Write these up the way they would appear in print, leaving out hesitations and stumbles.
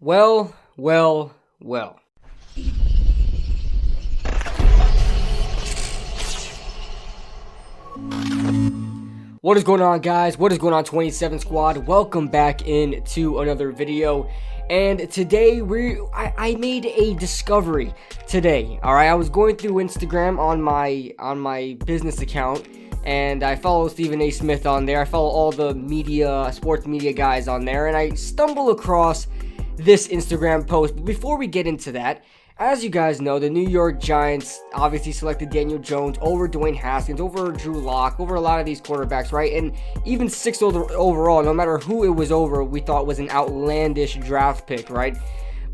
Well. What is going on, guys? What is going on, 27 Squad? Welcome back into another video. And today I made a discovery today. All right, I was going through Instagram on my business account, and I follow Stephen A Smith on there. I follow all the sports media guys on there, and I stumble across this Instagram post. But before we get into that, as you guys know, the New York Giants obviously selected Daniel Jones over Dwayne Haskins, over Drew Lock, over a lot of these quarterbacks, right? And even 6th overall, no matter who it was over, we thought was an outlandish draft pick, right?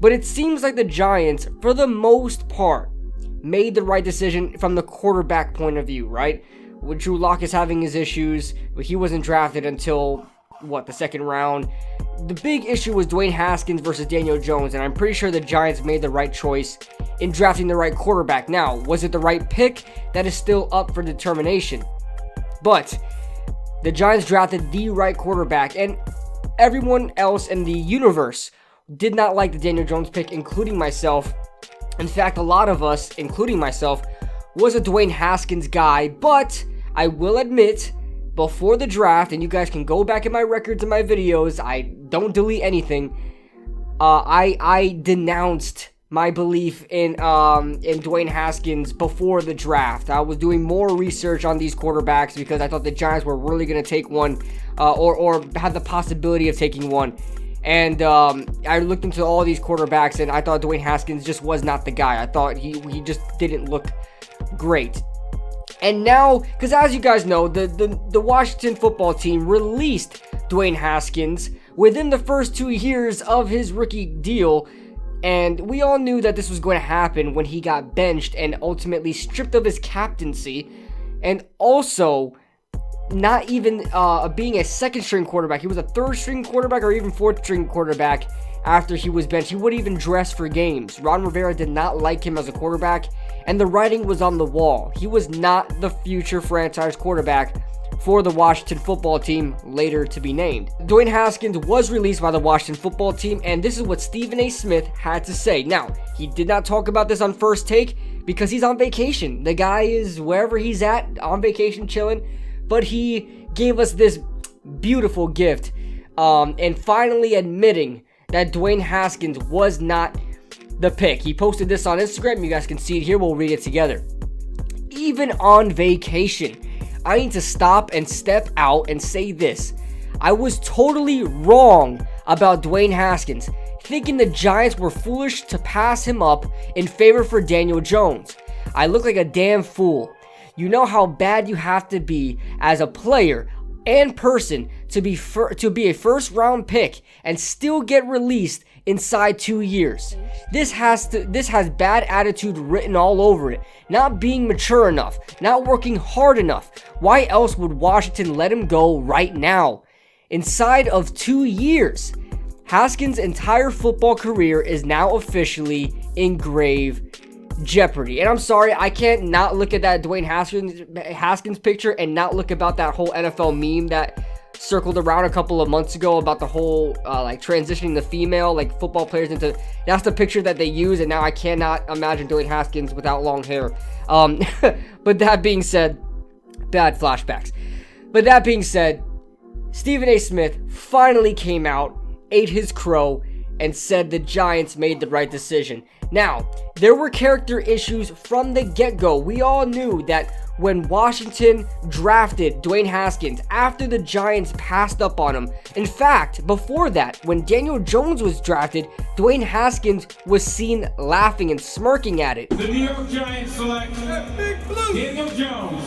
But it seems like the Giants, for the most part, made the right decision from the quarterback point of view, right? When Drew Lock is having his issues, but he wasn't drafted until, the second round. The big issue was Dwayne Haskins versus Daniel Jones, and I'm pretty sure the Giants made the right choice in drafting the right quarterback. Now, was it the right pick? That is still up for determination. But the Giants drafted the right quarterback, and everyone else in the universe did not like the Daniel Jones pick, including myself. In fact, a lot of us, including myself, was a Dwayne Haskins guy, but I will admit, before the draft, and you guys can go back in my records and my videos, I don't delete anything, I denounced my belief in Dwayne Haskins before the draft. I was doing more research on these quarterbacks because I thought the Giants were really going to take one, or had the possibility of taking one. And I looked into all these quarterbacks, and I thought Dwayne Haskins just was not the guy. I thought he just didn't look great. And now, because as you guys know, the Washington football team released Dwayne Haskins within the first 2 years of his rookie deal, and we all knew that this was going to happen when he got benched and ultimately stripped of his captaincy, and also not even being a second-string quarterback. He was a third-string quarterback or even fourth-string quarterback after he was benched. He wouldn't even dress for games. Ron Rivera did not like him as a quarterback, and the writing was on the wall. He was not the future franchise quarterback for the Washington football team, later to be named. Dwayne Haskins was released by the Washington football team, and this is what Stephen A Smith had to say. Now, he did not talk about this on First Take because he's on vacation. The guy is wherever he's at, on vacation, chilling, but he gave us this beautiful gift, and finally admitting that Dwayne Haskins was not the pick. He posted this on Instagram. You guys can see it here. We'll read it together. Even on vacation, I need to stop and step out and say this. I was totally wrong about Dwayne Haskins, thinking the Giants were foolish to pass him up in favor for Daniel Jones. I look like a damn fool. You know how bad you have to be as a player and person to be a first round pick and still get released inside 2 years. This has bad attitude written all over it. Not being mature enough, not working hard enough. Why else would Washington let him go right now? Inside of 2 years, Haskins' entire football career is now officially in grave jeopardy. And I'm sorry, I can't not look at that Dwayne Haskins picture and not look about that whole NFL meme that circled around a couple of months ago about the whole transitioning the female football players into. That's the picture that they use, and now I cannot imagine Dwayne Haskins without long hair. But that being said, bad flashbacks. But that being said, Stephen A Smith finally came out, ate his crow, and said the Giants made the right decision. Now, there were character issues from the get-go. We all knew that when Washington drafted Dwayne Haskins after the Giants passed up on him. In fact, before that, when Daniel Jones was drafted, Dwayne Haskins was seen laughing and smirking at it. The New York Giants select Daniel Jones.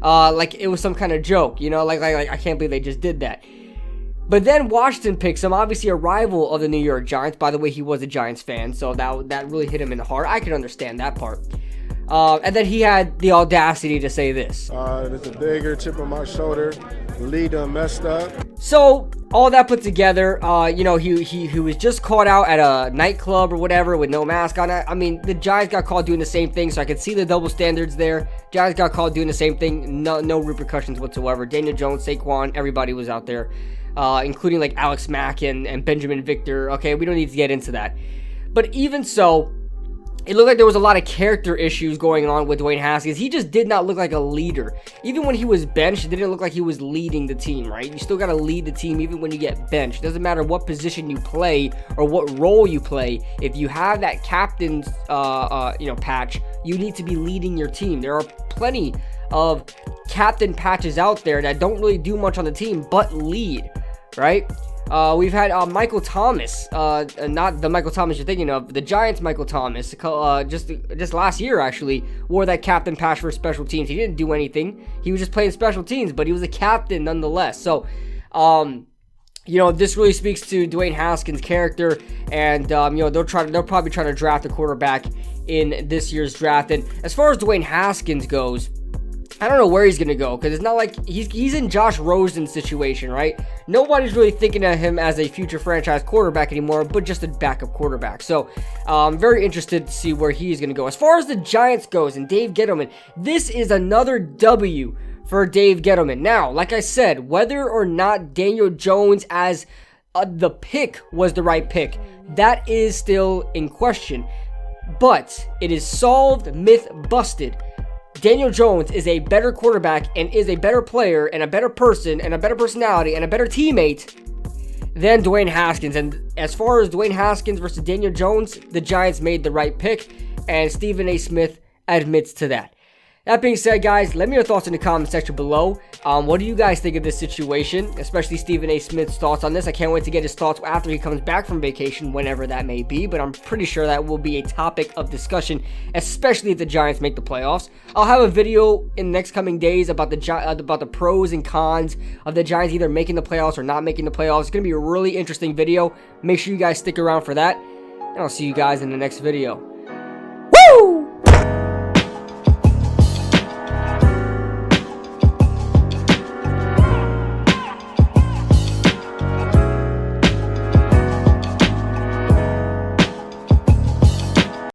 Like it was some kind of joke, you know, like I can't believe they just did that. But then Washington picks him, obviously a rival of the New York Giants. By the way, he was a Giants fan, so that really hit him in the heart. I can understand that part. And then he had the audacity to say this. There's a bigger chip on my shoulder. The league done messed up. So all that put together, you know, he was just caught out at a nightclub or whatever with no mask on. I mean, the Giants got caught doing the same thing, so I could see the double standards there. Giants got caught doing the same thing, no repercussions whatsoever. Daniel Jones, Saquon, everybody was out there, including like Alex Mack and Benjamin Victor. Okay, we don't need to get into that. But even so, it looked like there was a lot of character issues going on with Dwayne Haskins. He just did not look like a leader. Even when he was benched, it didn't look like he was leading the team, right? You still got to lead the team even when you get benched. It doesn't matter what position you play or what role you play. If you have that captain's, patch, you need to be leading your team. There are plenty of captain patches out there that don't really do much on the team but lead, right? We've had Michael Thomas, not the Michael Thomas you're thinking of, the Giants' Michael Thomas, just last year actually, wore that captain patch for special teams. He didn't do anything. He was just playing special teams, but he was a captain nonetheless. So, you know, this really speaks to Dwayne Haskins' character, and, you know, they'll probably try to draft a quarterback in this year's draft. And as far as Dwayne Haskins goes, I don't know where he's going to go, because it's not like he's in Josh Rosen's situation, right? Nobody's really thinking of him as a future franchise quarterback anymore, but just a backup quarterback. So, I'm very interested to see where he's going to go. As far as the Giants goes and Dave Gettleman, this is another W for Dave Gettleman. Now, like I said, whether or not Daniel Jones as the pick was the right pick, that is still in question. But it is solved, myth busted. Daniel Jones is a better quarterback and is a better player and a better person and a better personality and a better teammate than Dwayne Haskins. And as far as Dwayne Haskins versus Daniel Jones, the Giants made the right pick, and Stephen A. Smith admits to that. That being said, guys, let me know your thoughts in the comment section below. What do you guys think of this situation, especially Stephen A. Smith's thoughts on this? I can't wait to get his thoughts after he comes back from vacation, whenever that may be, but I'm pretty sure that will be a topic of discussion, especially if the Giants make the playoffs. I'll have a video in the next coming days about the pros and cons of the Giants either making the playoffs or not making the playoffs. It's going to be a really interesting video. Make sure you guys stick around for that, and I'll see you guys in the next video.